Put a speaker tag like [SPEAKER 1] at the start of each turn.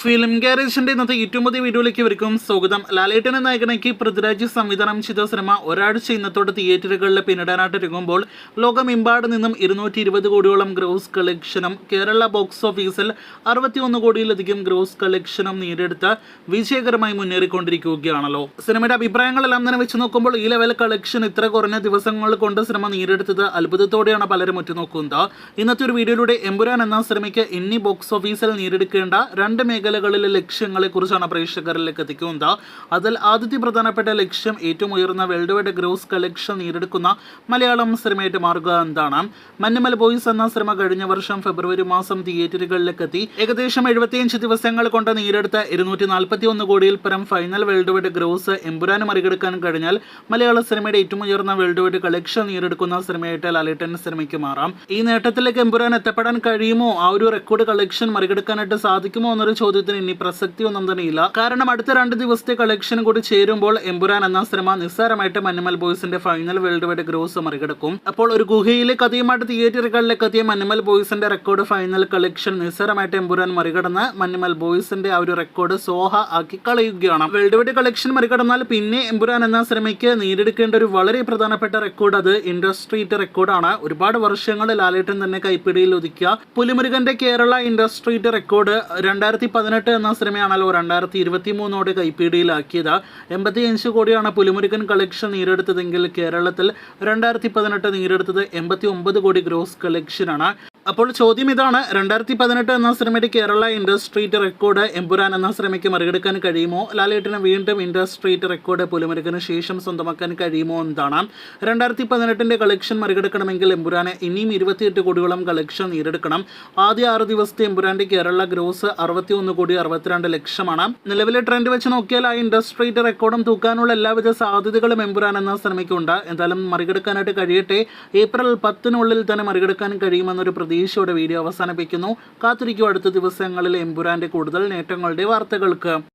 [SPEAKER 1] Film ഗാരേജിന്റെ ഇന്നത്തെ ഏറ്റവും പുതിയ വീഡിയോയിലേക്ക് ഇവർക്കും സ്വാഗതം. ലാലേട്ടനെ നായകനാക്കി പൃഥ്വിരാജ് സംവിധാനം ചെയ്ത സിനിമ ഒരാഴ്ച ഇന്നത്തോടെ തിയേറ്ററുകളിൽ പിന്നിടാനായിട്ട് ഒരുങ്ങുമ്പോൾ ലോകമെമ്പാട് നിന്നും 220 കോടിയോളം ഗ്രോസ് കളക്ഷനും കേരള ബോക്സ് ഓഫീസിൽ 61 കോടിയിലധികം ഗ്രോസ് കളക്ഷനും നേടിയെടുത്ത് വിജയകരമായി മുന്നേറിക്കൊണ്ടിരിക്കുകയാണല്ലോ. സിനിമയുടെ അഭിപ്രായങ്ങളെല്ലാം തന്നെ വെച്ച് നോക്കുമ്പോൾ ഈ ലെവൽ കളക്ഷൻ ഇത്ര കുറഞ്ഞ ദിവസങ്ങൾ കൊണ്ട് സിനിമ നേടിയെടുത്തത് അത്ഭുതത്തോടെയാണ് പലരും ഉറ്റുനോക്കുന്നത്. ഇന്നത്തെ ഒരു വീഡിയോയിലൂടെ എമ്പുരാൻ എന്ന സിനിമയ്ക്ക് ഇന്നി ബോക്സ് ഓഫീസിൽ നേടിയെടുക്കേണ്ട രണ്ട് മേഖലകളിലെ ലക്ഷ്യങ്ങളെ കുറിച്ചാണ് പ്രേക്ഷകരിലേക്ക് എത്തിക്കുന്നത്. അതിൽ ആദ്യത്തെ പ്രധാനപ്പെട്ട ലക്ഷ്യം ഏറ്റവും ഉയർന്ന വേൾഡ് വൈഡ് ഗ്രോസ് കളക്ഷൻ നേടിയെടുക്കുന്ന മലയാളം സിനിമയായിട്ട് മാറുക എന്നതാണ്. മഞ്ഞുമൽ ബോയ്സ് എന്ന സിനിമ കഴിഞ്ഞ വർഷം ഫെബ്രുവരി മാസം തിയേറ്ററുകളിലേക്ക് എത്തി ഏകദേശം 75 ദിവസങ്ങൾ കൊണ്ട് നേടിയെടുത്ത 241 കോടിയിൽ പരം final world wide gross Empuraan മറികടക്കാൻ കഴിഞ്ഞാൽ മലയാള സിനിമയുടെ ഏറ്റവും ഉയർന്ന വേൾഡ് വൈഡ് കളക്ഷൻ നേടിയെടുക്കുന്ന സിനിമയായിട്ട് ലാലേട്ടൻ സിനിമയ്ക്ക് മാറാം. ഈ നേട്ടത്തിലേക്ക് എമ്പുരാൻ എത്തപ്പെടാൻ കഴിയുമോ, ആ ഒരു റെക്കോർഡ് കളക്ഷൻ മറികടക്കാനായിട്ട് സാധിക്കുമോ എന്നൊരു ചോദ്യത്തിന് ഇനി പ്രസക്തി ഒന്നും തന്നെയില്ല. കാരണം അടുത്ത 2 ദിവസത്തെ കളക്ഷൻ കൂടി ചേരുമ്പോൾ എമ്പുരാൻ എന്ന സിനിമ നിസ്സാരമായിട്ട് മഞ്ഞുമൽ ബോയ്സിന്റെ ഫൈനൽ വേൾഡ് വൈഡ് ഗ്രോസ് മറികടക്കും. അപ്പോൾ ഒരു ഗുഹയിലെ കഥയുമായിട്ട് തിയേറ്ററുകളിലേക്ക് എത്തിയ മഞ്ഞുമൽ ബോയ്സിന്റെ റെക്കോർഡ് ഫൈനൽ കളക്ഷൻ നിസ്സാരമായിട്ട് എമ്പുരാൻ മറികടന്ന് മഞ്ഞുമൽ ബോയ്സിന്റെ ആ ഒരു റെക്കോർഡ് സോഹ ആക്കി കളയുകയാണ്. വേൾഡ് വൈഡ് കളക്ഷൻ മറികടന്നാൽ പിന്നെ എമ്പുരാൻ എന്ന സിനിമയ്ക്ക് നേടിയെടുക്കേണ്ട ഒരു വളരെ പ്രധാനപ്പെട്ട റെക്കോർഡ് അത് ഇൻഡസ്ട്രീറ്റ് റെക്കോർഡാണ്. ഒരുപാട് വർഷങ്ങൾ ലാലേട്ടൻ തന്നെ കൈപ്പിടിയിൽ ഒതുക്കിയ പുലിമുരുകന്റെ കേരള ഇൻഡസ്ട്രീറ്റ് റെക്കോർഡ് 2018 എന്ന സിനിമയാണല്ലോ 2023 കൈപ്പിടിയിലാക്കിയത്. 85 കോടിയാണ് പുലിമുരുകൻ കളക്ഷൻ നേടിയെടുത്തതെങ്കിൽ കേരളത്തിൽ 2018 നേടിയെടുത്തത് 89 കോടി ഗ്രോസ് കളക്ഷനാണ്. അപ്പോൾ ചോദ്യം ഇതാണ്, 2018 എന്ന സിനിമയുടെ കേരള ഇൻഡസ്ട്രീറ്റ് റെക്കോർഡ് എമ്പുരാൻ എന്ന സിനിമയ്ക്ക് മറികടക്കാൻ കഴിയുമോ? ലാലേട്ടന് വീണ്ടും ഇൻഡസ്ട്രീറ്റ് റെക്കോർഡ് പുലിമുരുകന് ശേഷം സ്വന്തമാക്കാൻ കഴിയുമോ എന്നതാണ്. 2018 കളക്ഷൻ മറികടക്കണമെങ്കിൽ എമ്പുരാന് ഇനിയും 28 കോടിയോളം കളക്ഷൻ നേടിയെടുക്കണം. ആദ്യ 6 ദിവസത്തെ എമ്പുരാന്റെ കേരള ഗ്രോസ് 61 കോടി 62 ലക്ഷമാണ്. നിലവിലെ ട്രെൻഡ് വെച്ച് നോക്കിയാൽ ആ ഇൻഡസ്ട്രീറ്റ് റെക്കോർഡും തൂക്കാനുള്ള എല്ലാവിധ സാധ്യതകളും എമ്പുരാൻ എന്ന സിനിമയ്ക്കുണ്ട്. എന്തായാലും മറികടക്കാനായിട്ട് കഴിയട്ടെ. ഏപ്രിൽ 10 തന്നെ മറികടക്കാൻ കഴിയുമെന്നൊരു പ്രതീക്ഷയോടെ വീഡിയോ അവസാനിപ്പിക്കുന്നു. കാത്തിരിക്കും അടുത്ത ദിവസങ്ങളിൽ എമ്പുരാന്റെ കൂടുതൽ നേട്ടങ്ങളുടെ വാർത്തകൾക്ക്.